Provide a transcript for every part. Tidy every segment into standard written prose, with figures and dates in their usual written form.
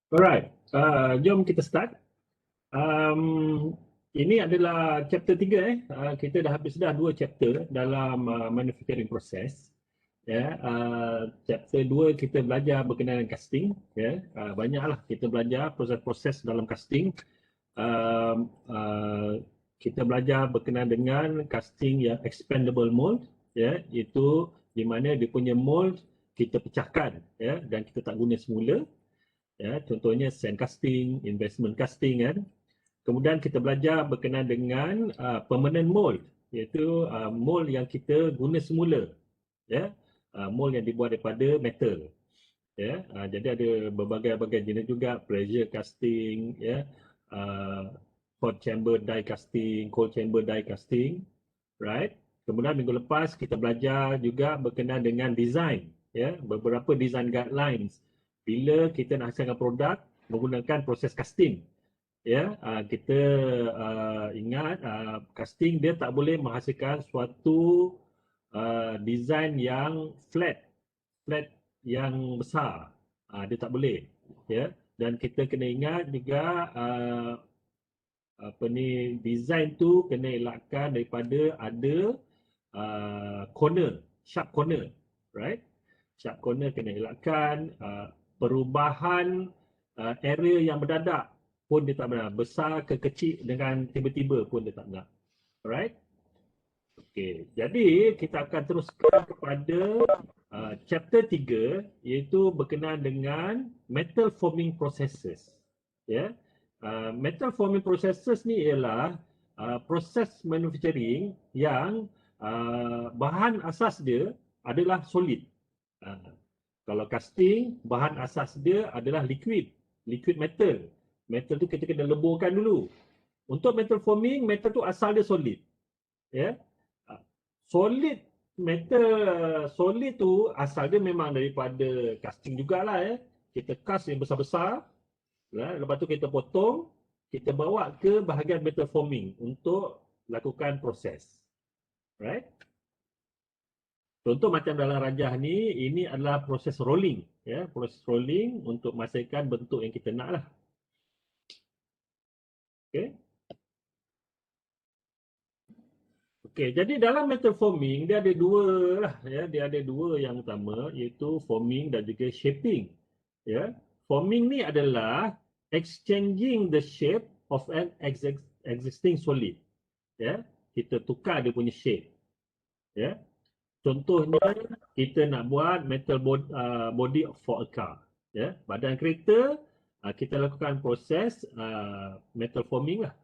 Alright, jom kita start. Ini adalah chapter 3. Kita dah habis dah 2 chapter dalam manufacturing process. Chapter 2 kita belajar berkenaan dengan casting. Banyaklah kita belajar proses-proses dalam casting. Kita belajar berkenaan dengan casting yang expandable mold, itu di mana dia punya mold kita pecahkan, dan kita tak guna semula. Contohnya sand casting, investment casting kan. Kemudian kita belajar berkenaan dengan permanent mold, iaitu mold yang kita guna semula, mold yang dibuat daripada metal. Jadi ada berbagai-bagai jenis juga, pressure casting, hot chamber die casting, cold chamber die casting, right? Kemudian minggu lepas kita belajar juga berkenaan dengan design, beberapa design guidelines bila kita nak hasilkan produk menggunakan proses casting. Kita ingat casting dia tak boleh menghasilkan suatu design yang flat yang besar. Dia tak boleh, dan kita kena ingat juga design tu kena elakkan daripada ada corner, sharp corner, right? Sharp corner kena elakkan. Perubahan area yang mendadak pun dia tak benar. Besar ke kecil dengan tiba-tiba pun dia tak benar. Alright? Okey, jadi kita akan teruskan kepada chapter 3, iaitu berkenaan dengan metal forming processes. Metal forming processes ni ialah proses manufacturing yang bahan asas dia adalah solid. Kalau casting, bahan asas dia adalah liquid metal. Metal tu kita kena leburkan dulu. Untuk metal forming, metal tu asal dia solid. Solid metal, solid tu asal dia memang daripada casting jugalah. Kita cast yang besar-besar, lepas tu kita potong, kita bawa ke bahagian metal forming untuk lakukan proses. Right? Contoh macam dalam rajah ni, ini adalah proses rolling. Proses rolling untuk menghasilkan bentuk yang kita nak lah. Okey, jadi dalam metal forming dia ada dua lah, dia ada dua yang utama, iaitu forming dan juga shaping. Forming ni adalah exchanging the shape of an existing solid. Kita tukar dia punya shape. Contohnya kita nak buat metal body for a car. Badan kereta, kita lakukan proses metal forming lah.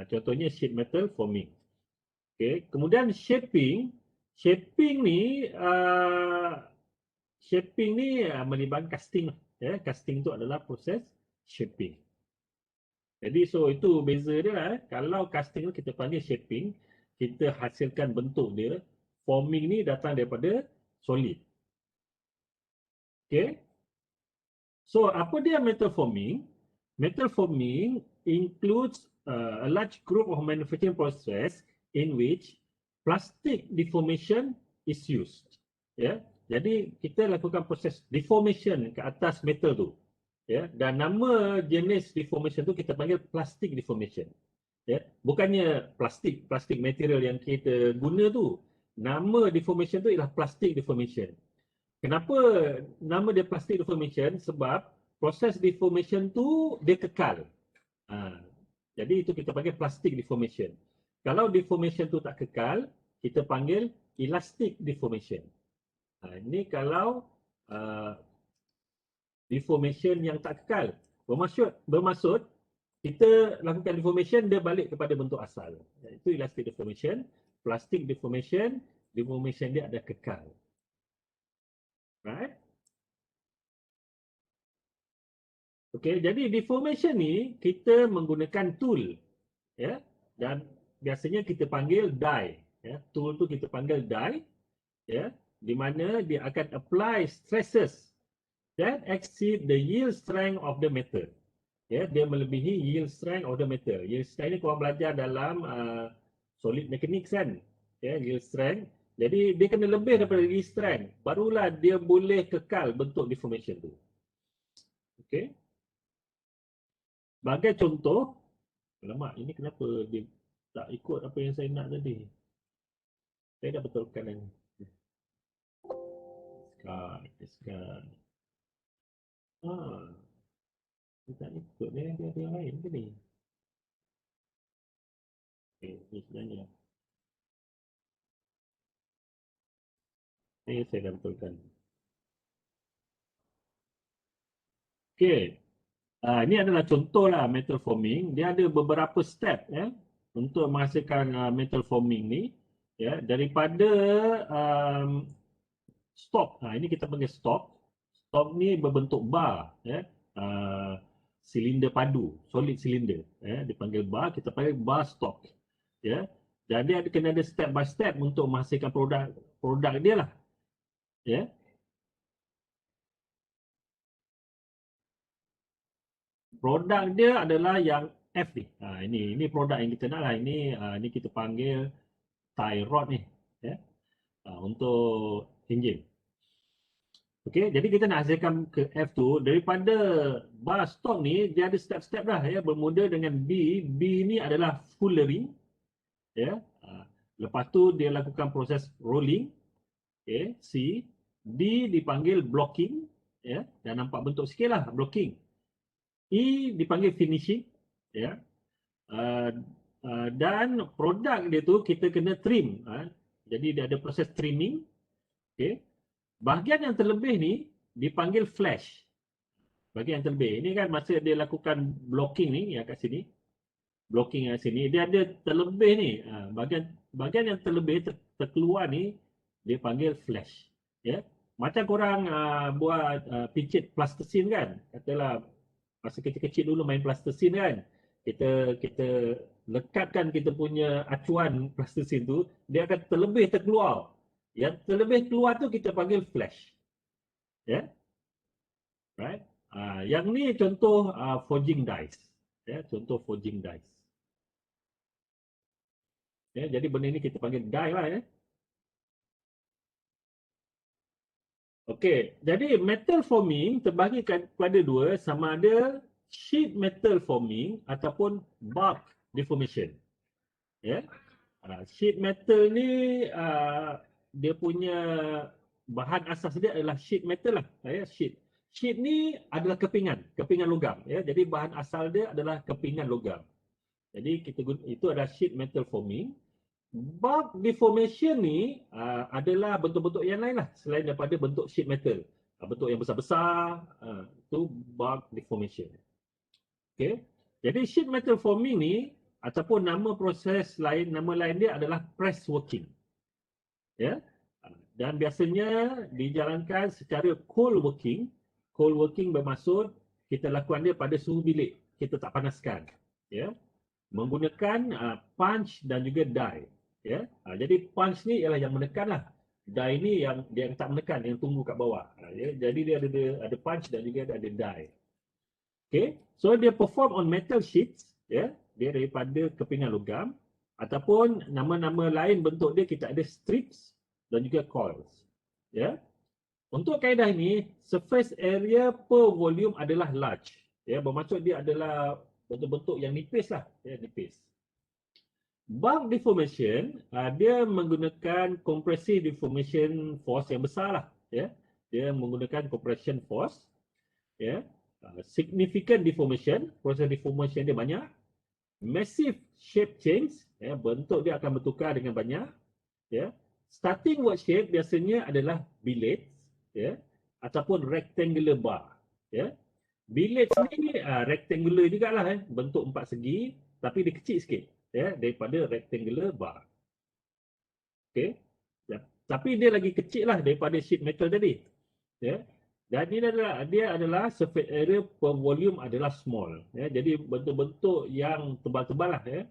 Contohnya sheet metal forming. Kemudian shaping ni melibatkan casting. Casting tu adalah proses shaping. Jadi itu beza dia lah. Kalau casting tu kita panggil shaping, kita hasilkan bentuk dia. Forming ni datang daripada solid. So apa dia metal forming? Metal forming includes a large group of manufacturing process in which plastic deformation is used. Jadi kita lakukan proses deformation ke atas metal tu. Dan nama jenis deformation tu kita panggil plastic deformation. Bukannya plastik material yang kita guna tu. Nama deformation tu ialah plastic deformation. Kenapa nama dia plastic deformation? Sebab proses deformation tu dia kekal. Jadi itu kita panggil plastic deformation. Kalau deformation tu tak kekal, kita panggil elastic deformation. Ini kalau deformation yang tak kekal. Bermaksud kita lakukan deformation, dia balik kepada bentuk asal. Itu elastic deformation. Plastic deformation dia ada kekal. Right? Jadi deformation ni kita menggunakan tool. Dan biasanya kita panggil die. Tool tu kita panggil die. Di mana dia akan apply stresses that exceed the yield strength of the metal. Dia melebihi yield strength of the metal. Yield strength ni korang belajar dalam solid mechanics kan. Yield strength. Jadi dia kena lebih daripada yield strength. Barulah dia boleh kekal bentuk deformation tu. Okey. Sebagai contoh, alamak, ini kenapa dia tak ikut apa yang saya nak tadi? Saya dah betulkan ni. Sekat. Dia tak ikut, dia ada yang lain ke ni? Okey, ni sebenarnya. Saya dah betulkan. Okey. Ini adalah contohlah metal forming. Dia ada beberapa step untuk menghasilkan metal forming ni, ya, daripada stalk. Ini kita panggil stalk. Stalk ni berbentuk bar, ya. Silinder padu, solid silinder, ya. Dipanggil bar, kita panggil bar stalk, ya. Dan dia kena ada step by step untuk menghasilkan produk dia lah, ya. Produk dia adalah yang F ni. Ini produk yang kita nak lah. Ini kita panggil tie rod ni, ya. Untuk enjin. Okey, jadi kita nak hasilkan ke F tu daripada bar stalk ni, dia ada step-step dah, ya. Bermula dengan B. B ni adalah fullering, ya. Lepas tu dia lakukan proses rolling, okay. C. D dipanggil blocking, ya. Dan nampak bentuk sikit lah blocking. E dipanggil finishing, ya. Dan produk dia tu kita kena trim, jadi dia ada proses trimming, okay. Bahagian yang terlebih ni dipanggil flash. Bahagian yang terlebih ini kan masa dia lakukan blocking ni yang kat sini, blocking yang sini, dia ada terlebih ni, bahagian yang terlebih terkeluar ni dia panggil flash, ya. Macam korang buat picit plastisin kan, katalah masa kecil-kecil dulu main plastisin kan, kita lekatkan kita punya acuan plastisin tu, dia akan terlebih terkeluar. Yang terlebih keluar tu kita panggil flash, ya. Right. Yang ni contoh forging dies, ya, contoh forging dies, ya. Jadi benda ni kita panggil die lah, ya. Okey, jadi metal forming terbagi kepada dua, sama ada sheet metal forming ataupun bulk deformation, ya. Sheet metal ni dia punya bahan asas dia adalah sheet metal lah, ya. Sheet ni adalah kepingan logam, ya. Jadi bahan asal dia adalah kepingan logam. Jadi itu adalah sheet metal forming. Bulk deformation ni adalah bentuk-bentuk yang lain lah selain daripada bentuk sheet metal. Bentuk yang besar-besar, itu bulk deformation. Okay. Jadi sheet metal forming ni ataupun nama lain dia adalah press working, ya. Dan biasanya dijalankan secara cold working. Cold working bermaksud kita lakukan dia pada suhu bilik, kita tak panaskan, ya. Menggunakan punch dan juga die, ya. Jadi punch ni ialah yang menekan lah, die ni yang dia tak menekan, yang tunggu kat bawah, ya. Jadi dia ada punch dan juga ada die. Okay, so dia perform on metal sheets, ya. Dia daripada kepingan logam, ataupun nama-nama lain bentuk dia kita ada strips dan juga coils, ya. Untuk kaedah ini, surface area per volume adalah large, ya. Bermaksud dia adalah bentuk-bentuk yang nipis lah, ya, nipis. Bulk deformation, dia menggunakan compressive deformation force yang besar lah, ya. Dia menggunakan compression force, ya. Significant deformation, proses deformation dia banyak. Massive shape change, ya, bentuk dia akan bertukar dengan banyak, ya. Starting work shape biasanya adalah billets, ya, ataupun rectangular bar, ya. Billets ni rectangular jugalah, bentuk empat segi tapi dia kecil sikit, ya, daripada rectangular bar. Okey. Ya. Tapi dia lagi kecil lah daripada sheet metal tadi, ya. Dan dia adalah surface area per volume adalah small, ya. Jadi bentuk-bentuk yang tebal-tebal lah, ya.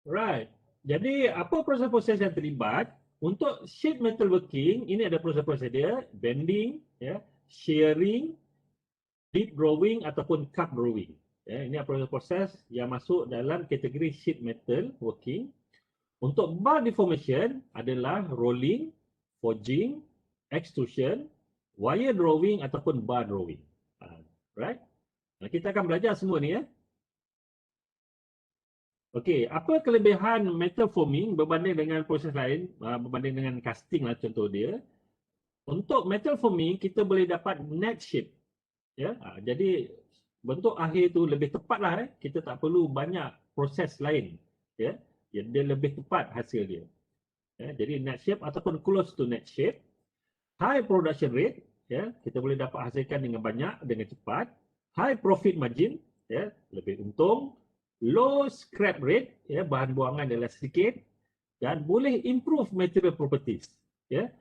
Right. Jadi apa proses-proses yang terlibat untuk sheet metal working? Ini ada proses-proses dia, bending, ya, shearing, deep drawing ataupun cup drawing. Ya, ini adalah proses-proses yang masuk dalam kategori sheet metal working. Untuk bar deformation adalah rolling, forging, extrusion, wire drawing ataupun bar drawing. Right? Kita akan belajar semua ni ya. Okey, apa kelebihan metal forming berbanding dengan proses lain, berbanding dengan casting lah contoh dia. Untuk metal forming kita boleh dapat net shape. Ya, jadi bentuk akhir tu lebih tepat lah. Kita tak perlu banyak proses lain. Ya, dia lebih tepat hasil dia. Ya, jadi net shape ataupun close to net shape. High production rate, ya, kita boleh dapat hasilkan dengan banyak, dengan cepat. High profit margin, ya, lebih untung. Low scrap rate, ya, bahan buangan adalah sedikit. Dan boleh improve material properties. Ya.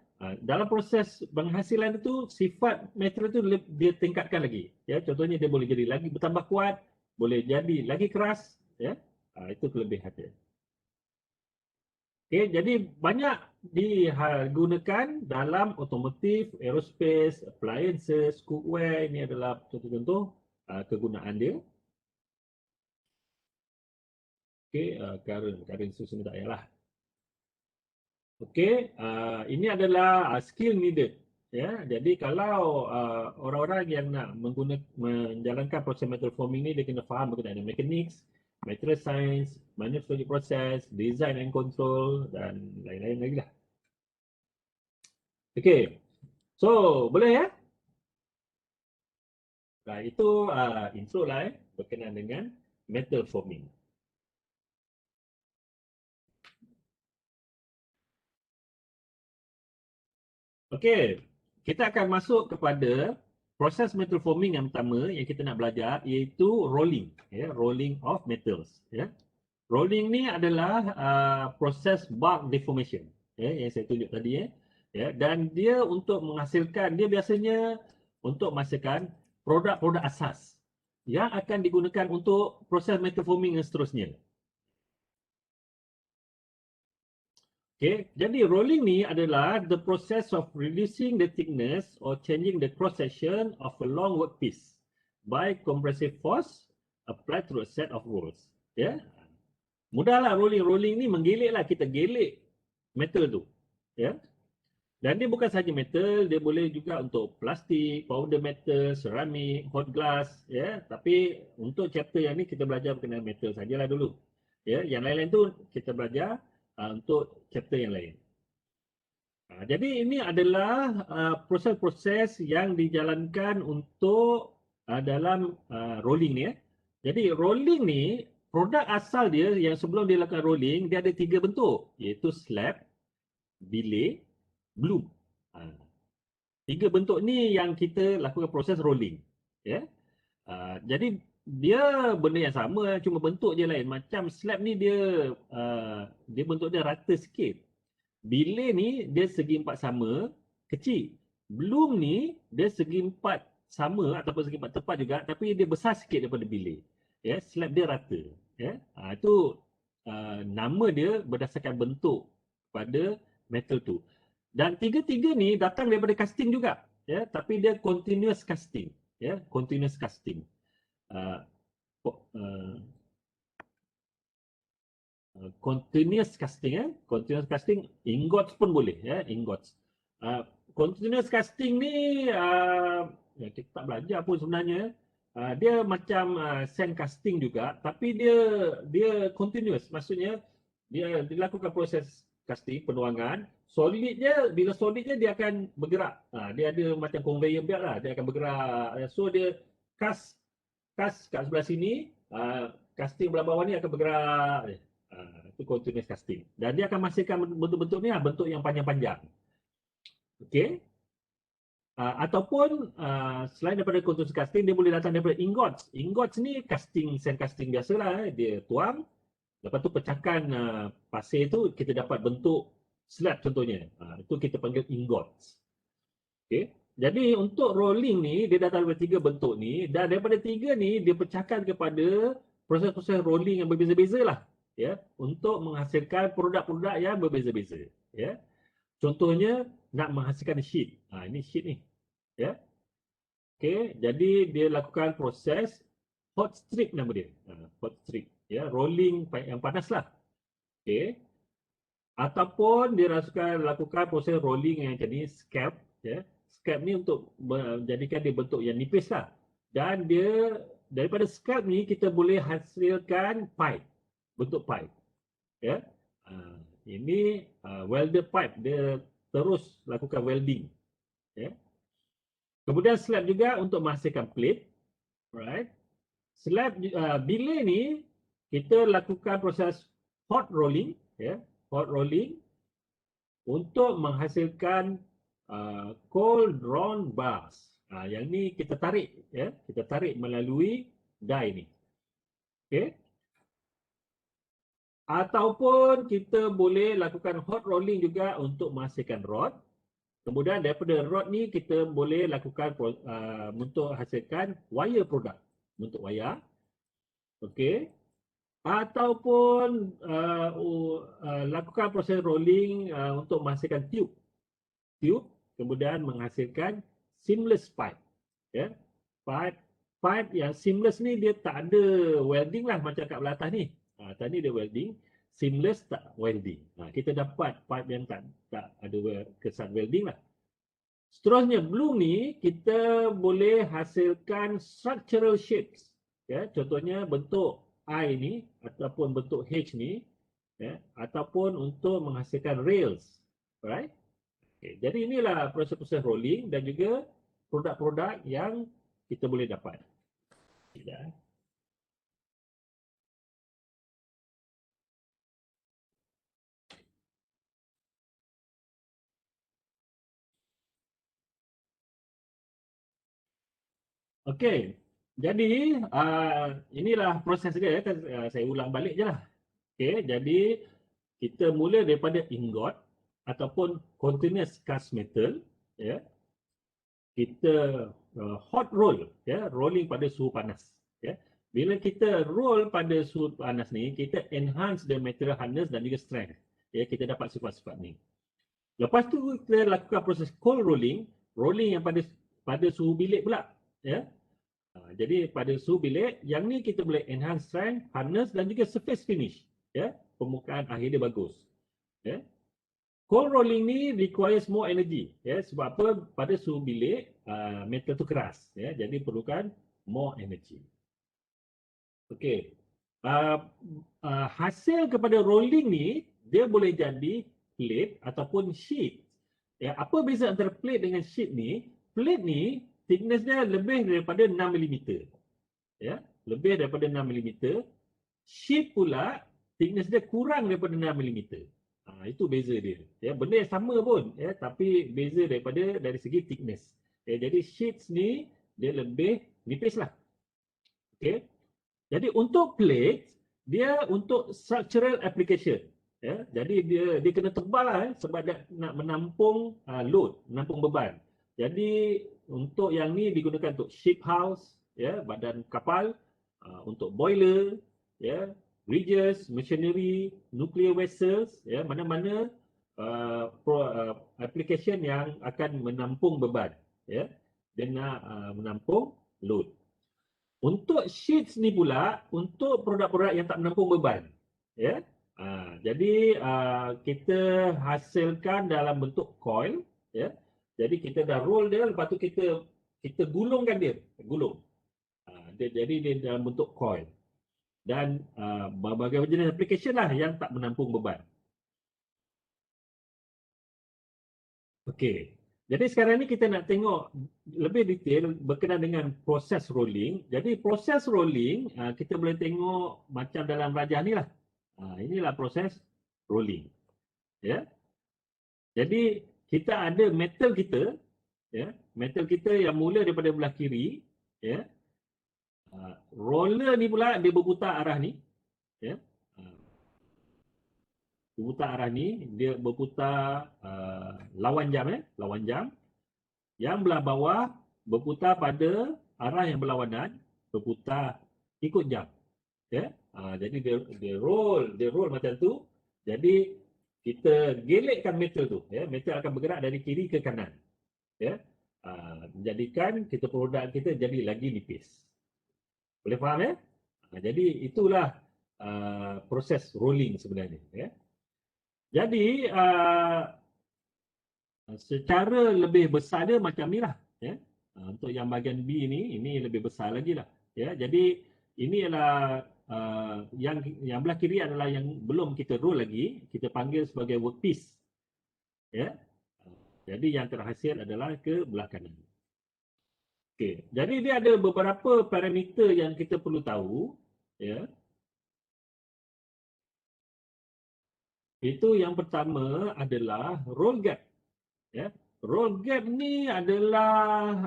Dalam proses penghasilan itu, sifat material itu dia tingkatkan lagi. Ya, contohnya dia boleh jadi lagi bertambah kuat, boleh jadi lagi keras. Ya. Itu kelebihan dia. Okay, jadi banyak digunakan dalam otomotif, aerospace, appliances, cookware. Ini adalah contoh-contoh kegunaan dia. Okay, current susun tak payahlah. Okay, ini adalah skill needed. Ya, jadi kalau orang-orang yang nak menjalankan proses metal forming ni, dia kena faham berkenaan mechanics, material science, manufacturing process, design and control dan lain-lain lagi lah. Okay, so boleh ya? Itu intro lah berkenaan dengan metal forming. Okey, kita akan masuk kepada proses metal forming yang pertama yang kita nak belajar iaitu rolling, ya, rolling of metals, ya. Rolling ni adalah proses bulk deformation, ya, yang saya tunjuk tadi, ya, dan dia untuk menghasilkan, dia biasanya untuk menghasilkan produk-produk asas yang akan digunakan untuk proses metal forming dan seterusnya. Okay, jadi rolling ni adalah the process of reducing the thickness or changing the cross section of a long workpiece by compressive force applied through a set of rolls. Ya, mudahlah rolling. Rolling ni menggeliklah, kita gelik metal tu. Ya, dan dia bukan sahaja metal, dia boleh juga untuk plastik, powder metal, ceramik, hot glass. Ya, tapi untuk chapter yang ni kita belajar berkenaan metal sajalah dulu. Ya, yang lain-lain tu kita belajar untuk chapter yang lain. Jadi ini adalah proses-proses yang dijalankan untuk dalam rolling ni. Jadi rolling ni, produk asal dia yang sebelum dia lakukan rolling, dia ada 3 bentuk, iaitu slab, billet, bloom. 3 bentuk ni yang kita lakukan proses rolling. Ya. Jadi dia benda yang sama, cuma bentuk je lain. Macam slab ni dia bentuk dia rata sikit. Billet ni dia segi empat sama, kecil. Bloom ni dia segi empat sama ataupun segi empat tepat juga, tapi dia besar sikit daripada billet. Ya, slab dia rata. Ya, itu nama dia berdasarkan bentuk pada metal tu. Dan tiga-tiga ni datang daripada casting juga. Ya, tapi dia continuous casting. Ya, continuous casting. Continuous casting, continuous casting, ingots pun boleh, ya, ingots. Continuous casting ni ya, kita tak belajar pun sebenarnya. Dia macam sand casting juga, tapi dia continuous, maksudnya dia dilakukan proses casting, penuangan. Solidnya, bila solidnya dia akan bergerak. Dia ada macam conveyor belt lah, dia akan bergerak. So dia cast kat sebelah sini, casting belah bawah ni akan bergerak. Itu continuous casting. Dan dia akan menghasilkan bentuk-bentuk ni, bentuk yang panjang-panjang. Okey. Ataupun selain daripada continuous casting, dia boleh datang daripada ingots. Ingots ni casting, sand casting biasalah. Dia tuang, lepas tu pecahkan pasir tu, kita dapat bentuk slab contohnya. Itu kita panggil ingots. Okey. Jadi untuk rolling ni, dia datang daripada 3 bentuk ni, dan daripada 3 ni, dia pecahkan kepada proses-proses rolling yang berbeza-beza lah. Ya, untuk menghasilkan produk-produk yang berbeza-beza. Ya. Contohnya nak menghasilkan sheet. Ini sheet ni. Ya. Okey, jadi dia lakukan proses hot strip nama dia. Hot strip. Ya, rolling yang panas lah. Okey. Ataupun dia lakukan proses rolling yang jenis scalp. Ya. Scalp ni untuk menjadikan dia bentuk yang nipis lah. Dan dia daripada scalp ni kita boleh hasilkan pipe, bentuk pipe. Ya. Ini welded pipe, dia terus lakukan welding. Ya. Kemudian slab juga untuk menghasilkan plate. Right. Slab bilik ni kita lakukan proses hot rolling, ya, hot rolling untuk menghasilkan cold drawn bars. Yang ni kita tarik, ya, kita tarik melalui die ni. Okey. Ataupun kita boleh lakukan hot rolling juga untuk menghasilkan rod. Kemudian daripada rod ni kita boleh lakukan untuk hasilkan wire product, bentuk wayar. Okey. Ataupun lakukan proses rolling untuk menghasilkan tube, kemudian menghasilkan seamless pipe. Ya, pipe yang seamless ni dia tak ada welding lah macam kat belah atas ni. Tadi dia welding, seamless tak welding. Kita dapat pipe yang tak ada kesan welding lah. Seterusnya, bloom ni kita boleh hasilkan structural shapes. Ya, contohnya bentuk I ni ataupun bentuk H ni, ya, ataupun untuk menghasilkan rails. Right? Okay. Jadi inilah proses-proses rolling dan juga produk-produk yang kita boleh dapat. Ya. Okey, jadi inilah proses dia. Saya ulang balik je lah. Okey, jadi kita mula daripada ingot ataupun continuous cast metal. Ya. Kita hot roll, ya, rolling pada suhu panas. Ya. Bila kita roll pada suhu panas ni, kita enhance the material hardness dan juga strength. Ya, kita dapat sifat-sifat ni. Lepas tu kita lakukan proses cold rolling, rolling yang pada suhu bilik pula. Ya. Jadi pada suhu bilik, yang ni kita boleh enhance strength, hardness dan juga surface finish. Ya, permukaan akhir dia bagus. Ya. Cold rolling ni requires more energy. Ya, sebab apa? Pada suhu bilik, metal tu keras. Ya, jadi perlukan more energy. Okey. Hasil kepada rolling ni, dia boleh jadi plate ataupun sheet. Ya, apa beza antara plate dengan sheet ni? Plate ni thickness dia lebih daripada 6 mm. Ya, lebih daripada 6 mm. Sheet pula thickness dia kurang daripada 6 mm. Itu beza dia. Ya, benda yang sama pun, ya, tapi beza dari segi thickness. Ya, jadi sheets ni dia lebih nipis lah. Okay. Jadi untuk plate dia untuk structural application. Ya, jadi dia kena tebal lah, sebab dia nak menampung load, menampung beban. Jadi untuk yang ni digunakan untuk ship house, ya, badan kapal, untuk boiler, ya, bridges, machinery, nuclear vessels, ya, mana-mana application yang akan menampung beban, ya, dia nak menampung load. Untuk sheets ni pula untuk produk-produk yang tak menampung beban, ya. Jadi kita hasilkan dalam bentuk coil, ya. Jadi kita dah roll dia, lepas tu kita gulungkan dia, gulung. Jadi dia dalam bentuk coil. Dan berbagai jenis application lah yang tak menampung beban. Okey. Jadi sekarang ni kita nak tengok lebih detail berkenaan dengan proses rolling. Jadi proses rolling kita boleh tengok macam dalam rajah ni lah. Inilah proses rolling. Ya. Jadi kita ada metal kita, ya, metal kita yang mula daripada belah kiri, ya. Roller ni pula dia berputar arah ni, ya. Berputar arah ni, dia berputar lawan jam, ya, lawan jam. Yang belah bawah berputar pada arah yang berlawanan, berputar ikut jam. Ya. Jadi dia roll macam tu. Jadi kita gelekkan metal tu, ya. Metal akan bergerak dari kiri ke kanan. Ya. Menjadikan kita produk kita jadi lagi nipis. Boleh faham, ya? Jadi itulah proses rolling sebenarnya, ya. Jadi Secara lebih besar dia macam ni lah. Ya. Untuk yang bahagian B ni, ini lebih besar lagi lah. Ya. Jadi ini adalah yang belah kiri adalah yang belum kita roll lagi, kita panggil sebagai workpiece. Ya. Jadi yang terhasil adalah ke belah kanan. Okey. Jadi dia ada beberapa parameter yang kita perlu tahu. Ya. Itu yang pertama adalah roll gap. Ya. Roll gap ni adalah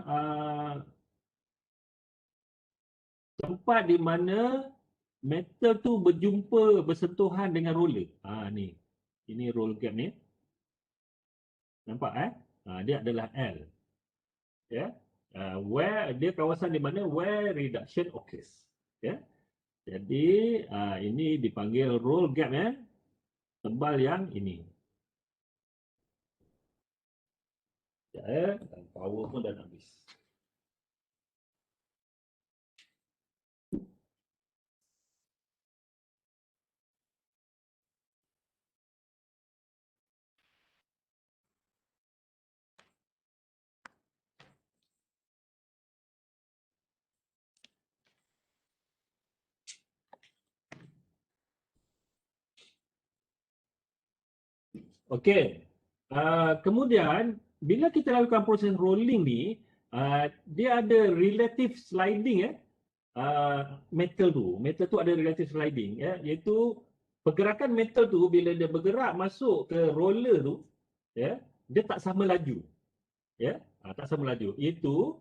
tempat di mana metal tu bersentuhan dengan roller. Ni. Ini roll gap ni. Nampak dia adalah L. Ya. Where dia kawasan di mana where reduction occurs. Ya. Jadi ini dipanggil roll gap ya. Tebal yang ini. Ya, power pun dah habis. Okey. Kemudian bila kita lakukan proses rolling ni, dia ada relative sliding metal tu ada relative sliding iaitu pergerakan metal tu bila dia bergerak masuk ke roller tu dia tak sama laju tak sama laju. Itu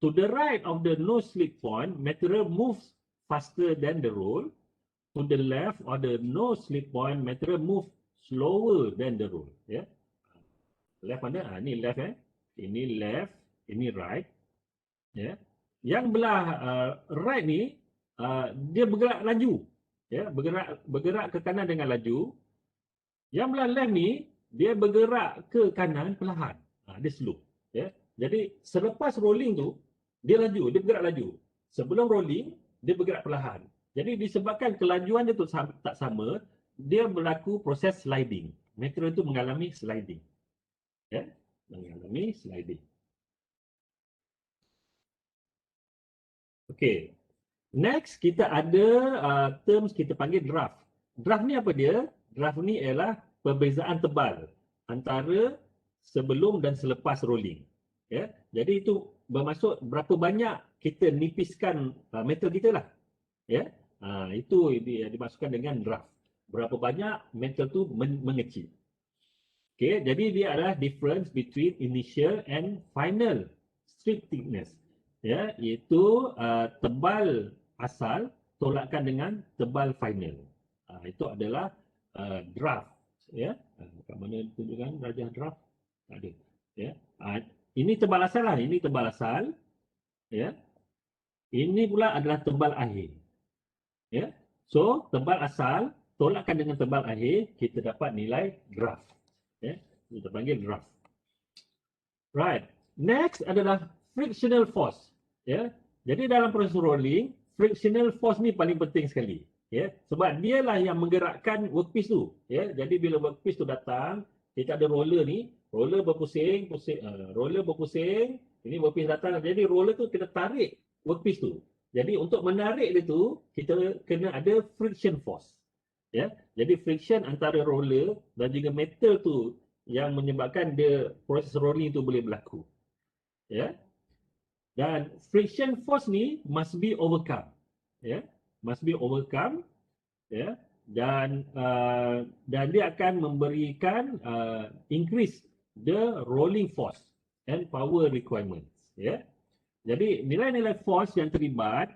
to the right of the no slip point material moves faster than the roll, to the left of the no slip point material move slower than the roll. Left mana? Ni left ini left, ini right. Yang belah right ni dia bergerak laju. Bergerak ke kanan dengan laju. Yang belah left ni dia bergerak ke kanan perlahan. Dia slow. Jadi selepas rolling tu dia laju, dia bergerak laju. Sebelum rolling dia bergerak perlahan. Jadi disebabkan kelajuan dia tu tak sama, dia berlaku proses sliding. Material itu mengalami sliding. Mengalami sliding. Okey. Next kita ada terms kita panggil draft. Draft ni apa dia? Draft ni ialah perbezaan tebal antara sebelum dan selepas rolling. Jadi itu bermaksud berapa banyak kita nipiskan metal kita lah. Itu dimasukkan dengan draft. Berapa banyak metal tu mengecil. Okay, jadi dia adalah difference between initial and final strip thickness. Iaitu tebal asal tolakkan dengan tebal final. Itu adalah draft. Kat mana tunjukkan rajah draft? Ada. Ini tebal asal lah. Ini tebal asal. Ini pula adalah tebal akhir. So tebal asal tolakkan dengan tebal akhir, kita dapat nilai draft. Kita panggil draft. Right. Next adalah frictional force. Jadi dalam proses rolling, frictional force ni paling penting sekali. Sebab dialah yang menggerakkan workpiece tu. Jadi bila workpiece tu datang, kita ada roller ni, roller berpusing, roller berpusing, ini workpiece datang. Jadi roller tu kita tarik workpiece tu. Jadi untuk menarik dia tu, kita kena ada friction force. Jadi friction antara roller dan juga metal tu yang menyebabkan dia proses rolling tu boleh berlaku. Dan friction force ni must be overcome. Must be overcome. Dan dia akan memberikan increase the rolling force and power requirements. Jadi nilai-nilai force yang terlibat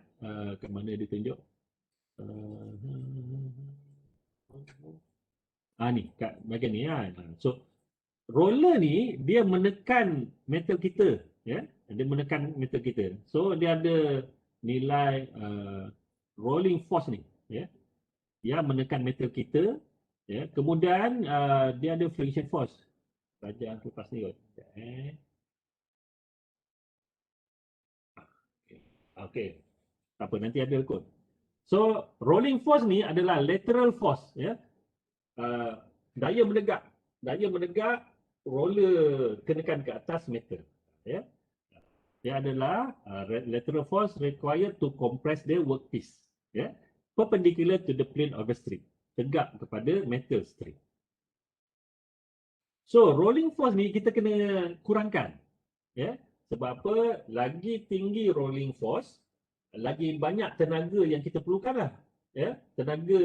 ke mana ditunjuk? Ni kat bahagian ni So roller ni dia menekan metal kita, dia menekan metal kita. So dia ada nilai rolling force ni, dia menekan metal kita, kemudian dia ada friction force. Baca lepas ni kot. Okey. Tak apa, nanti ada kot. So rolling force ni adalah lateral force, daya menegak. Daya menegak roller kenakan ke atas metal. Ya. Dia adalah lateral force required to compress the workpiece. Ya. Perpendicular to the plane of the strip. Tegak kepada metal strip. So, rolling force ni kita kena kurangkan. Ya. Sebab apa? Lagi tinggi rolling force, lagi banyak tenaga yang kita perlukan lah. Ya. Tenaga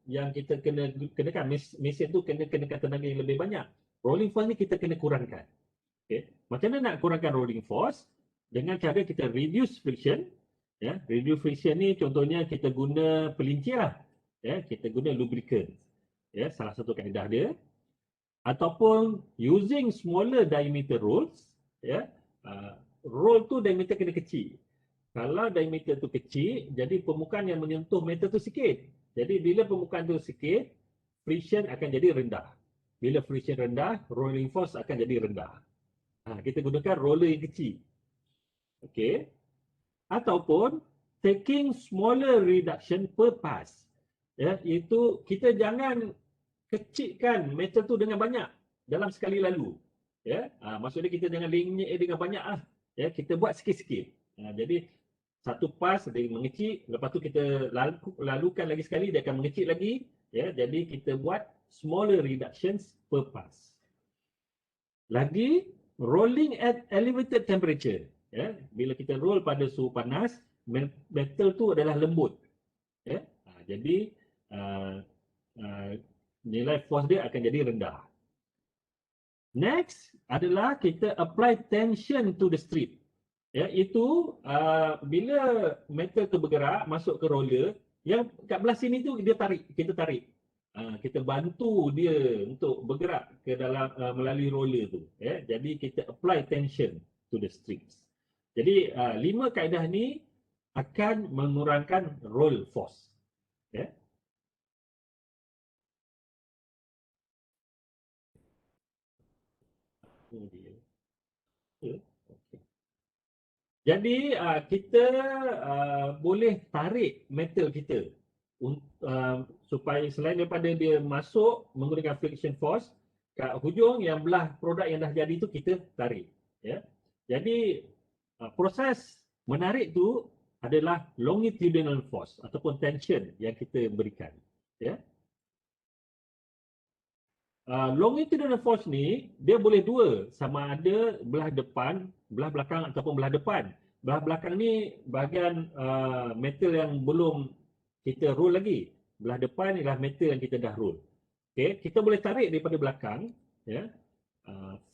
yang kita kenakan, mesin tu kenakan tenaga yang lebih banyak. Rolling force ni kita kena kurangkan. Okay. Macam mana nak kurangkan rolling force? Dengan cara kita reduce friction. Ya, reduce friction ni contohnya kita guna pelincir lah. Ya, kita guna lubricant. Ya, salah satu kaedah dia. Ataupun using smaller diameter rolls. Ya, roll tu diameter kena kecil. Kalau diameter tu kecil, jadi permukaan yang menyentuh metal tu sikit. Jadi bila permukaan tu sikit, friction akan jadi rendah. Bila friction rendah, rolling force akan jadi rendah. Kita gunakan roller yang kecil. Okey. Ataupun taking smaller reduction per pass. Ya, itu kita jangan kecilkan metal tu dengan banyak dalam sekali lalu. Ya, maksudnya kita jangan linyek dengan banyak lah. Ya, kita buat sikit-sikit. Jadi satu pass dia mengecil, lepas tu kita lalukan lagi sekali, dia akan mengecil lagi. Ya, jadi kita buat smaller reductions per pass. Lagi, rolling at elevated temperature. Ya, bila kita roll pada suhu panas, metal tu adalah lembut. Ya, jadi nilai force dia akan jadi rendah. Next adalah kita apply tension to the strip. Ya, itu bila metal tu bergerak masuk ke roller, yang kat belah sini tu dia tarik, kita tarik. Kita bantu dia untuk bergerak ke dalam melalui roller tu. Ya, jadi kita apply tension to the strips. Jadi 5 kaedah ni akan mengurangkan roll force. Ya. Jadi kita boleh tarik metal kita supaya selain daripada dia masuk menggunakan friction force, kat hujung yang belah produk yang dah jadi tu kita tarik. Ya. Jadi proses menarik tu adalah longitudinal force ataupun tension yang kita berikan. Ya. Longitudinal force ni dia boleh dua, sama ada belah depan, belah belakang ataupun belah depan. Belah belakang ni bahagian metal yang belum kita roll lagi. Belah depan ialah metal yang kita dah roll. Okay, kita boleh tarik daripada belakang. Ya.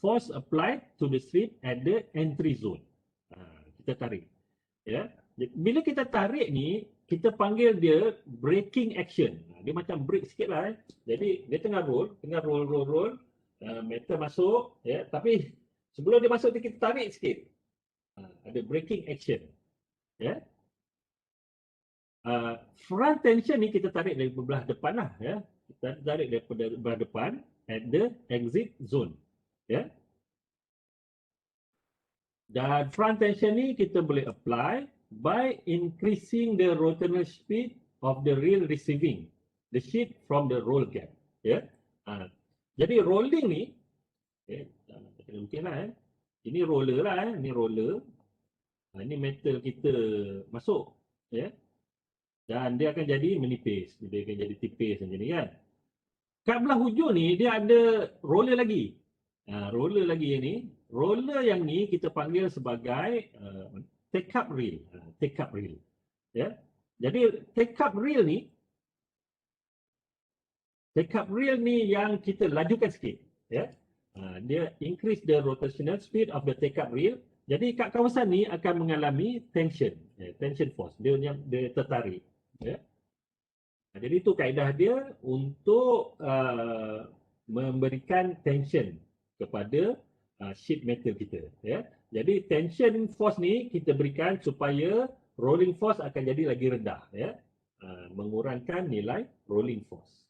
Force applied to the strip at the entry zone. Kita tarik. Ya. Bila kita tarik ni, kita panggil dia braking action. Dia macam brake sikit lah. Jadi dia tengah roll, metal masuk. Ya. Tapi sebelum dia masuk, kita tarik sikit. Ada braking action. Ya. Front tension ni kita tarik dari belah depan lah. Ya. Kita tarik daripada belah depan at the exit zone. Ya. Dan front tension ni kita boleh apply by increasing the rotational speed of the reel receiving the sheet from the roll gap. Ya. Jadi rolling ni, mungkinlah ini roller lah, ini roller. Ini metal kita masuk, ya. Dan dia akan jadi menipis, dia akan jadi tipis macam ni kan. Kat belah hujung ni dia ada roller lagi. Roller lagi yang ni. Roller yang ni kita panggil sebagai take-up reel. Take-up reel. Ya. Jadi take-up reel ni yang kita lajukan sikit. Ya. Dia increase the rotational speed of the take-up reel. Jadi kat kawasan ni akan mengalami tension. Tension force. Dia tertarik. Ya. Jadi itu kaedah dia untuk memberikan tension kepada sheet metal kita. Ya. Jadi tension force ni kita berikan supaya rolling force akan jadi lagi rendah. Ya. Mengurangkan nilai rolling force.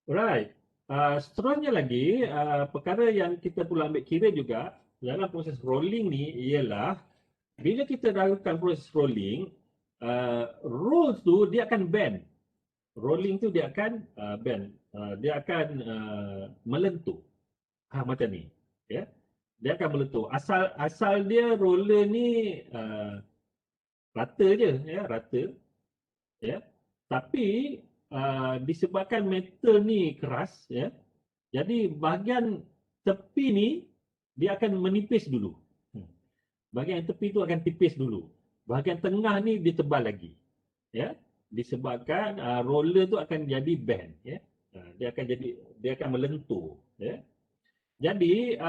Alright. Seterusnya lagi, perkara yang kita perlu ambil kira juga dalam proses rolling ni ialah bila kita lakukan proses rolling, rolls tu dia akan bend. rolling tu dia akan bend, dia akan melentur. Macam ni. Ya. Dia akan melentur. Asal dia roller ni rata je, ya, rata. Ya. Tapi disebabkan metal ni keras, ya. Jadi bahagian tepi ni dia akan menipis dulu. Bahagian tepi tu akan tipis dulu. Bahagian tengah ni dia tebal lagi. Ya. Disebabkan roller tu akan jadi bend, ya. Dia akan melentur, ya. Jadi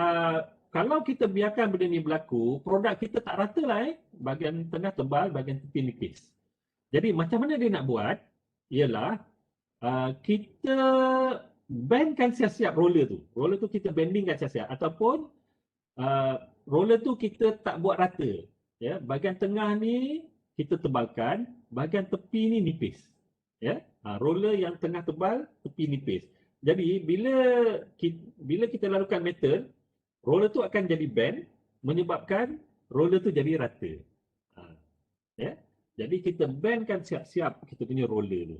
kalau kita biarkan benda ni berlaku, produk kita tak rata lah, bahagian tengah tebal, bahagian tepi nipis. Jadi macam mana dia nak buat ialah kita bendkan siap-siap roller tu. Roller tu kita bendingkan siap-siap ataupun roller tu kita tak buat rata. Ya, bahagian tengah ni kita tebalkan, bahagian tepi ni nipis. Ya, roller yang tengah tebal, tepi nipis. Jadi bila kita lalukan metal, roller tu akan jadi bend menyebabkan roller tu jadi rata. Ya. Jadi kita bendkan siap-siap kita punya roller tu.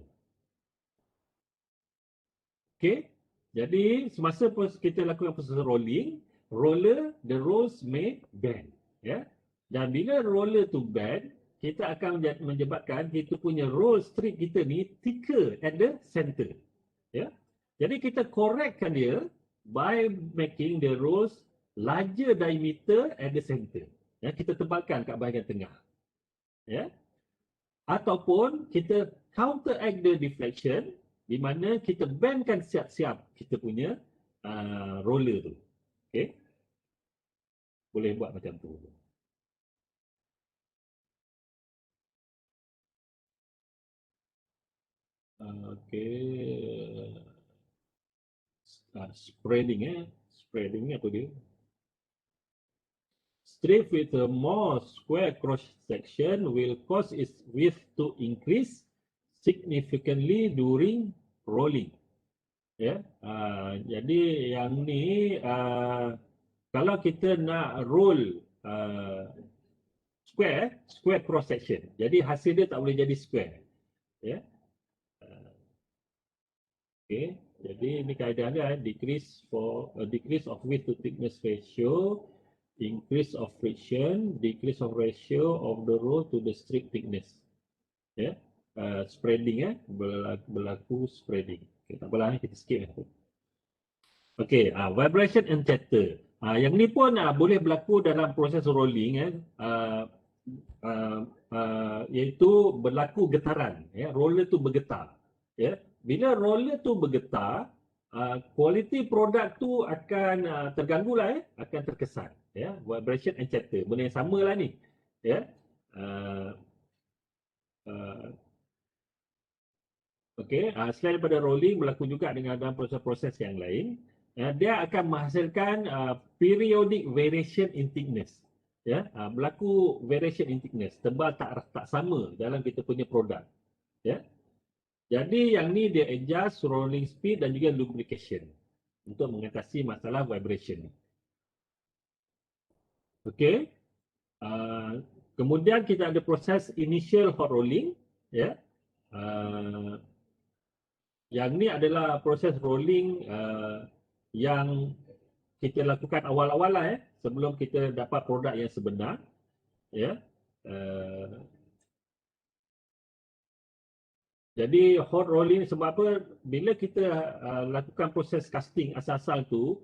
Okey. Jadi semasa kita lakukan proses rolling, the rolls may bend, ya. Dan bila roller tu bend, kita akan menyebabkan kita punya roll strip kita ni thicker at the center, ya. Jadi kita correctkan dia by making the rolls larger diameter at the center. Ya, kita tebalkan kat bahagian tengah. Ya. Ataupun kita counteract the deflection di mana kita bendkan siap-siap kita punya roller tu. Okey. Boleh buat macam tu. Okey. Spreading Spreading apa dia? Strip with a more square cross section will cause its width to increase significantly during rolling. Ya, jadi yang ni kalau kita nak roll square cross section, jadi hasil dia tak boleh jadi square. Ya, okay. Jadi ini kaedah dia, decrease of width to thickness ratio, increase of friction, decrease of ratio of the roll to the strip thickness. Ya, spreading berlaku spreading. Okay, tak apalah, kita skip. Okey, vibration and chatter. Yang ni pun boleh berlaku dalam proses rolling, iaitu berlaku getaran. Ya, roller tu bergetar. Ya, bila roller tu bergetar, kualiti produk tu akan terganggu lah, akan terkesan. Ya, vibration and chatter. Benda yang sama lah ni. Ya, okey, selain daripada rolling, berlaku juga dengan dalam proses-proses yang lain. Dia akan menghasilkan periodic variation in thickness. Ya, berlaku variation in thickness, tebal tak sama dalam kita punya produk. Ya. Jadi yang ni dia adjust rolling speed dan juga lubrication untuk mengatasi masalah vibration ni. Okey. Kemudian kita ada proses initial hot rolling, ya. Yang ni adalah proses rolling yang kita lakukan awal-awal lah, sebelum kita dapat produk yang sebenar. Ya. Jadi hot rolling sebab apa? Bila kita lakukan proses casting asal-asal tu,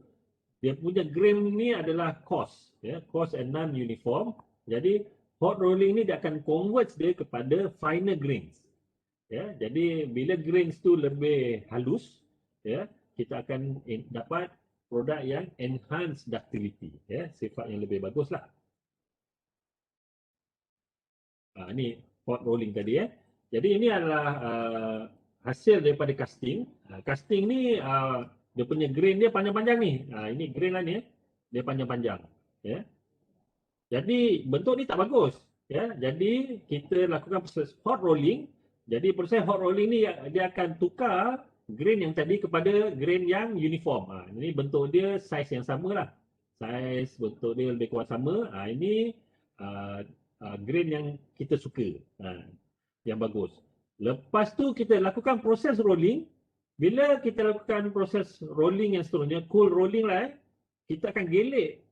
dia punya grain ni adalah coarse, ya, coarse and non-uniform. Jadi hot rolling ni dia akan convert dia kepada finer grains. Ya, jadi bila grains tu lebih halus, ya, kita akan dapat produk yang enhanced ductility, ya, sifat yang lebih baguslah. Ini hot rolling tadi, ya. Jadi ini adalah hasil daripada casting. Casting ni dia punya grain dia panjang-panjang ni. Ini grain lah ni, dia panjang-panjang. Ya. Jadi bentuk ni tak bagus. Ya. Jadi kita lakukan proses hot rolling. Jadi proses hot rolling ni dia akan tukar grain yang tadi kepada grain yang uniform. Ini bentuk dia saiz yang sama lah. Saiz bentuk dia lebih kurang sama. Ini grain yang kita suka. Yang bagus. Lepas tu kita lakukan proses rolling. Bila kita lakukan proses rolling yang seterusnya, cool rolling lah, kita akan gelek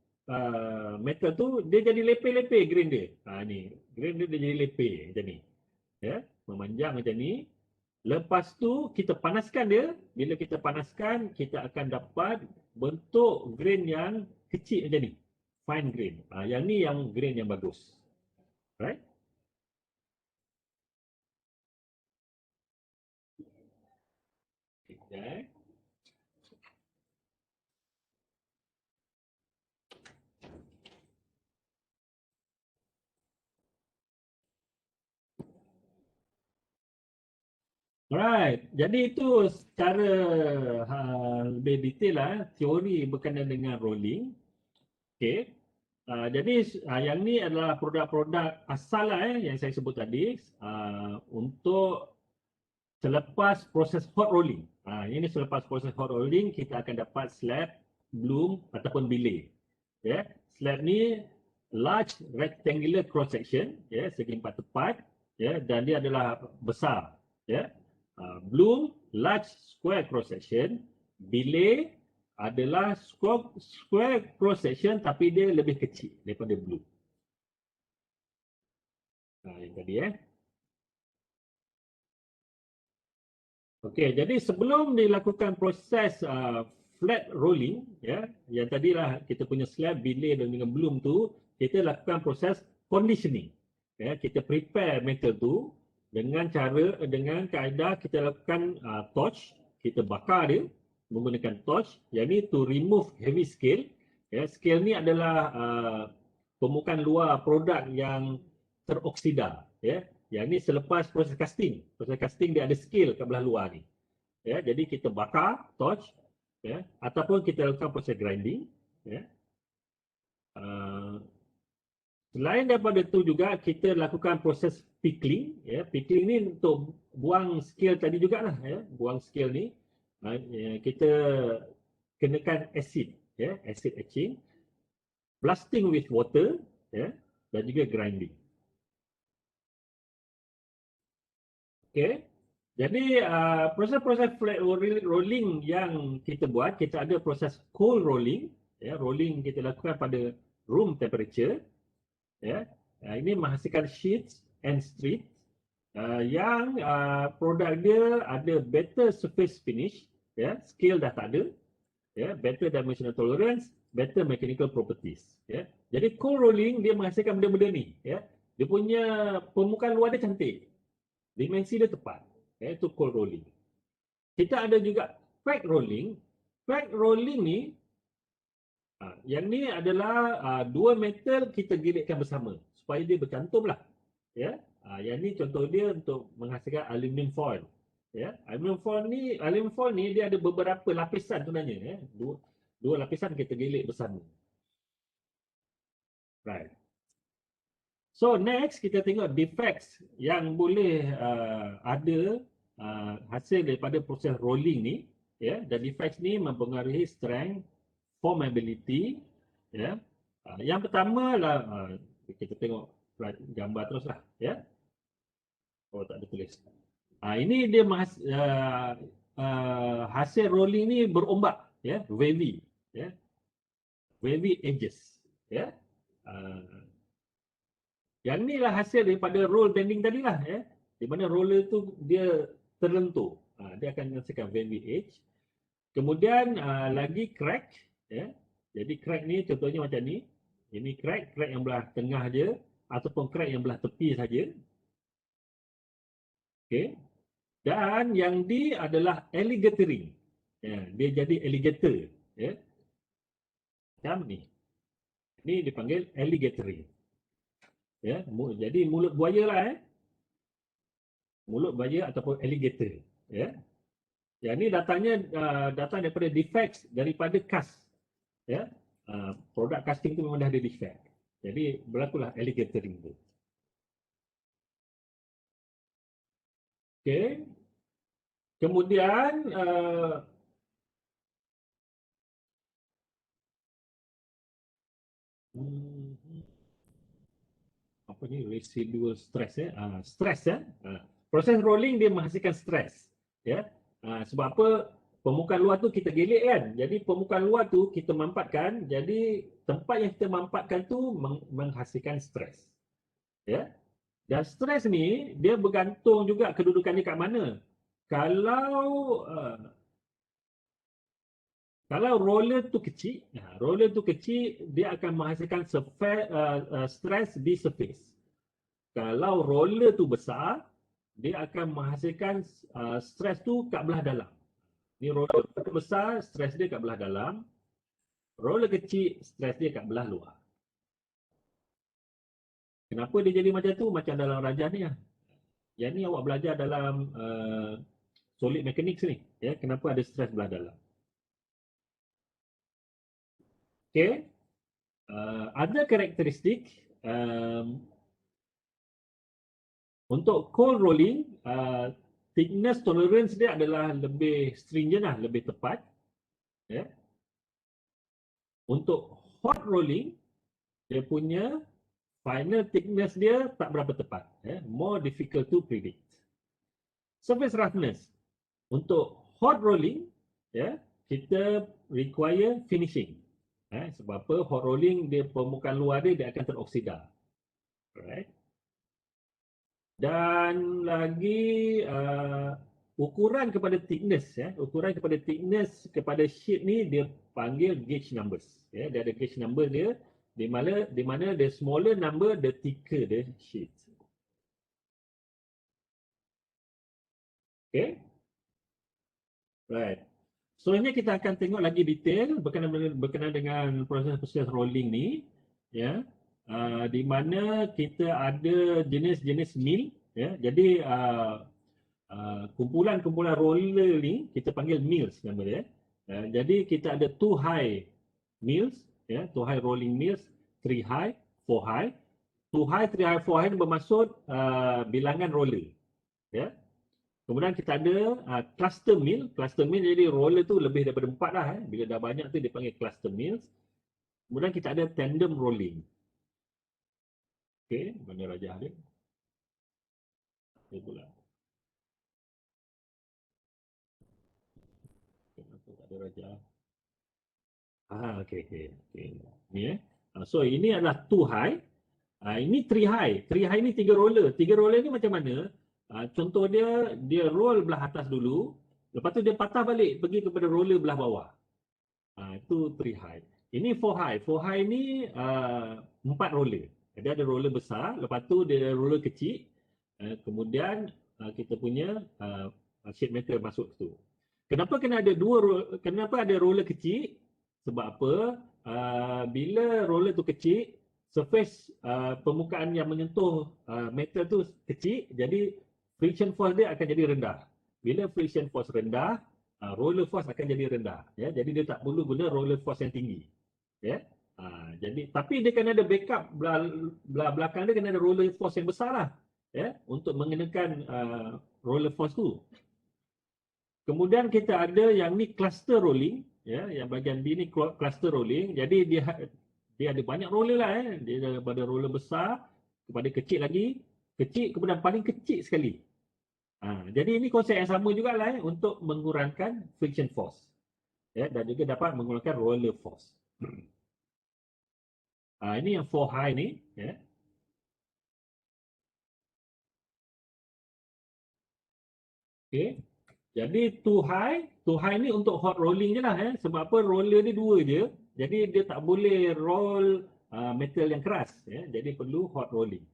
metal tu, dia jadi lepeh-lepeh grain dia. Ni, grain dia jadi lepeh macam ni. Ya, memanjang macam ni. Lepas tu kita panaskan dia. Bila kita panaskan, kita akan dapat bentuk grain yang kecil macam ni. Fine grain. Yang ni yang grain yang bagus. Right? Okay. Alright, jadi itu secara lebih detail lah, teori berkenaan dengan rolling. Okay. Jadi yang ni adalah produk-produk asal lah yang saya sebut tadi untuk selepas proses hot rolling. Ini selepas proses hot rolling kita akan dapat slab, bloom ataupun bilay. Yeah. Slab ni large rectangular cross section, segi 4 tepat, dan dia adalah besar. Bloom large square cross section, bilay adalah square cross section tapi dia lebih kecil daripada bloom. Yang tadi Okey, jadi sebelum dilakukan proses flat rolling, yang tadilah kita punya slab, bilay dan dengan bloom tu, kita lakukan proses conditioning. Kita prepare metal tu dengan kaedah kita lakukan torch, kita bakar dia menggunakan torch, yang ni to remove heavy scale. Scale ni adalah permukaan luar produk yang teroksida. Yang ni selepas proses casting. Proses casting dia ada scale kat belah luar ni. Jadi kita bakar torch, ataupun kita lakukan proses grinding. Selain daripada itu juga kita lakukan proses pickling. Pickling ni untuk buang scale tadi jugalah. Buang scale ni kita kenakan acid, acid etching, blasting with water, dan juga grinding. Okay. Jadi proses-proses flat rolling yang kita buat, kita ada proses cold rolling. Rolling kita lakukan pada room temperature. Ini menghasilkan sheets and strips yang produk dia ada better surface finish, scale dah tak ada, better dimensional tolerance, better mechanical properties. Jadi cold rolling dia menghasilkan benda-benda ni. Dia punya permukaan luar dia cantik, dimensi dia tepat. Itu cold rolling. Kita ada juga pack rolling. Pack rolling ni, yang ni adalah dua metal kita giritkan bersama supaya dia bercantum lah. Yang ni contoh dia untuk menghasilkan aluminium foil. Aluminium foil ni dia ada beberapa lapisan sebenarnya. Dua lapisan kita gilit bersama. Right. So next kita tengok defects yang boleh ada hasil daripada proses rolling ni, dan defects ni mempengaruhi strength, formability. Yang pertama lah, kita tengok gambar teruslah. Oh, tak ada tulis. Ini dia hasil rolling ni berombak, wavy, wavy edges. Yang ni lah hasil daripada roll bending tadilah, di mana roller tu dia terlentur. Dia akan menghasilkan wavy edge. Kemudian lagi crack. Jadi crack ni contohnya macam ni. Ini crack yang belah tengah je ataupun crack yang belah tepi saja. Okey. Dan yang di adalah alligatoring. Dia jadi alligator. Macam ni. Ini dipanggil alligatoring. Jadi mulut buaya lah. Mulut buaya ataupun alligator. Yang ni datang daripada defects daripada cast. Produk casting tu memang dah ada defect. Jadi berlakulah alligatoring tu. Okey. Kemudian apa ni, residual stress, stress. Proses rolling dia menghasilkan stres. Ya. Sebab apa? Permukaan luar tu kita gelik kan. Jadi permukaan luar tu kita mampatkan. Jadi tempat yang kita mampatkan tu menghasilkan stres. Ya. Dan stres ni dia bergantung juga kedudukan dia kat mana. Kalau kalau roller tu kecil, dia akan menghasilkan stres di surface. Kalau roller tu besar, dia akan menghasilkan stres tu kat belah dalam. Ni roller besar, stres dia kat belah dalam. Roller kecil, stres dia kat belah luar. Kenapa dia jadi macam tu? Macam dalam rajah ni lah. Yang ni awak belajar dalam solid mechanics ni. Ya, kenapa ada stres belah dalam. Okay. Ada karakteristik untuk cold rolling, thickness tolerance dia adalah lebih stringent lah, lebih tepat. Ya. Untuk hot rolling, dia punya final thickness dia tak berapa tepat. Ya. More difficult to predict. Surface roughness. Untuk hot rolling, ya, kita require finishing. Sebab apa? Hot rolling, dia permukaan luar dia akan teroksida. Alright. Dan lagi ukuran kepada thickness, ya, ukuran kepada thickness kepada sheet ni dia panggil gauge numbers. Ya, dia ada gauge number dia, di mana the smaller number the thicker the sheet. Okay, right. Selanjutnya kita akan tengok lagi detail berkenaan dengan proses rolling ni, ya, di mana kita ada jenis-jenis mill, ya. Jadi kumpulan-kumpulan roller ni kita panggil mills nama dia. Jadi kita ada 2 high mills, ya, 2 high rolling mills, 3 high, 4 high. 2 high, 3 high, 4 high ni bermaksud bilangan roller, ya. Kemudian kita ada cluster mill. Cluster mill jadi roller tu lebih daripada 4 lah. Bila dah banyak tu dia panggil cluster mills. Kemudian kita ada tandem rolling. Okey, mana rajah dia? Dia pula. Kenapa tak ada rajah? Okey. Ni so ini adalah 2 high. Ini 3 high. 3 high ni 3 roller. 3 roller ni macam mana? Contoh dia roll belah atas dulu. Lepas tu dia patah balik pergi kepada roller belah bawah. Itu 3 high. Ini 4 high. 4 high ni 4 roller. Dia ada roller besar, lepas tu dia ada roller kecil. Kemudian kita punya sheet metal masuk tu. Kenapa kenapa ada roller kecil? Sebab apa? Bila roller tu kecil, surface permukaan yang menyentuh metal tu kecil, jadi friction force dia akan jadi rendah. Bila friction force rendah, roller force akan jadi rendah. Ya, jadi dia tak perlu guna roller force yang tinggi. Ya. Jadi tapi dia kena ada backup belah belakang dia kena ada roller force yang besar lah. Ya, untuk mengenakan roller force tu. Kemudian kita ada yang ni cluster rolling, ya, yang bahagian B ni cluster rolling. Jadi dia ada banyak roller lah, dia daripada roller besar kepada kecil lagi, kecil kemudian paling kecil sekali. Jadi ini konsep yang sama jugalah untuk mengurangkan friction force, ya, dan juga dapat menggunakan roller force. Ini yang 4 high ni, ya. Okay. Jadi 2 high ni untuk hot rolling je lah, sebab apa roller ni 2 je. Jadi dia tak boleh roll metal yang keras, ya. Jadi perlu hot rolling.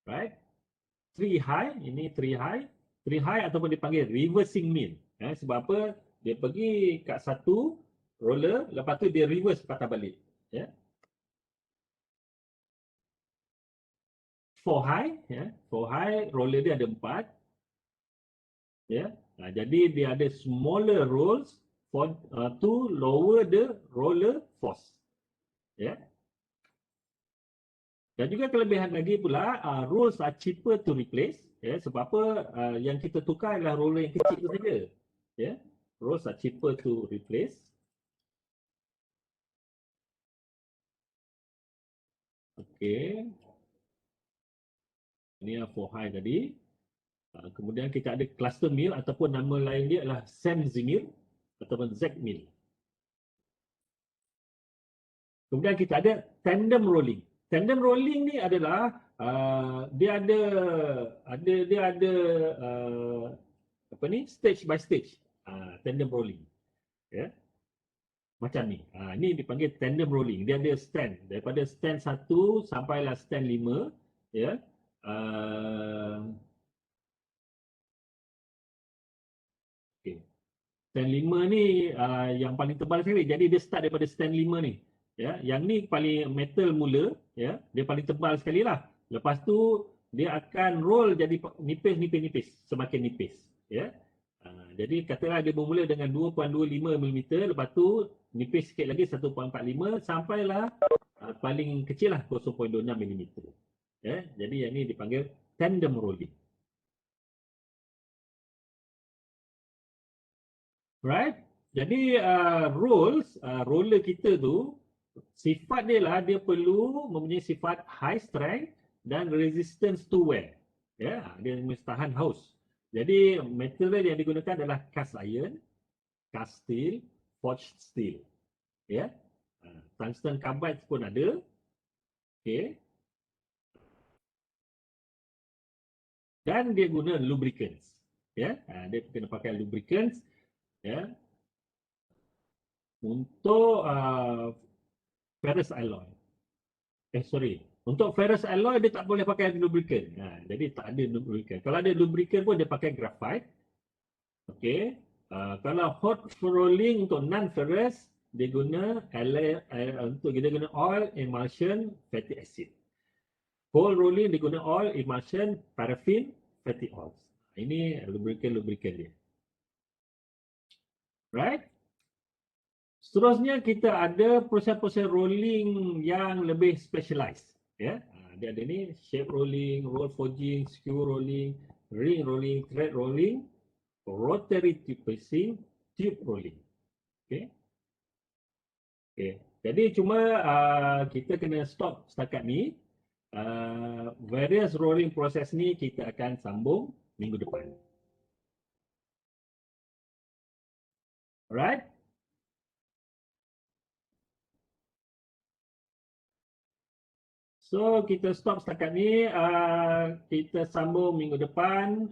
Right? 3 high, ini 3 high. 3 high ataupun dipanggil reversing mill. Sebab apa? Dia pergi kat satu roller, lepas tu dia reverse patah balik. Ya. 4 high, ya. 4 high, roller dia ada 4. Ya. Jadi dia ada smaller rolls to lower the roller force. Ya. Dan juga kelebihan lagi pula, rolls are cheaper to replace. Ya, sebab apa? Yang kita tukar adalah roller yang kecil tu saja. Ya. Rolls are cheaper to replace. Okey. Ini yang 4 high tadi. Kemudian kita ada cluster mill ataupun nama lain dia adalah Samsy mill ataupun Z mill. Kemudian kita ada tandem rolling. Tandem rolling ni adalah dia ada apa ni, stage by stage. Tandem rolling, ya. Macam ni. Ni dipanggil tandem rolling. Dia ada stand daripada stand 1 sampailah stand 5, ya. Okay. Stand 5 ni yang paling tebal sekali. Jadi dia start daripada stand 5 ni. Ya, yang ni paling metal mula, ya. Dia paling tebal sekali lah. Lepas tu dia akan roll jadi nipis semakin nipis, ya. Jadi katalah dia bermula dengan 2.25 mm, lepas tu nipis sikit lagi 1.45 sampailah paling kecil lah 0.26 mm. Ya, jadi yang ni dipanggil tandem rolling. Right? Jadi roller kita tu sifat dia lah dia perlu mempunyai sifat high strength dan resistance to wear. Ya, dia mesti tahan haus. Jadi material yang digunakan adalah cast iron, cast steel, forged steel. Ya. Tungsten carbide pun ada. Okey. Dan dia guna lubricants. Ya, dia kena pakai lubricants, ya, untuk ferrous alloy. Untuk ferrous alloy dia tak boleh pakai lubricant. Jadi tak ada lubricant. Kalau ada lubricant pun dia pakai graphite. Okey. Kalau hot rolling untuk non-ferrous, dia guna untuk kita guna oil emulsion fatty acid. Cold rolling dia guna oil emulsion paraffin fatty oils. Ini lubricant dia. Right? Seterusnya kita ada proses-proses rolling yang lebih specialized. Ya, dia ada ni shape rolling, roll forging, skew rolling, ring rolling, thread rolling, rotary tube pressing, tube rolling. Okay. Okay. Jadi cuma kita kena stop setakat ni. Various rolling proses ni kita akan sambung minggu depan. Alright? So kita stop setakat ni. Kita sambung minggu depan.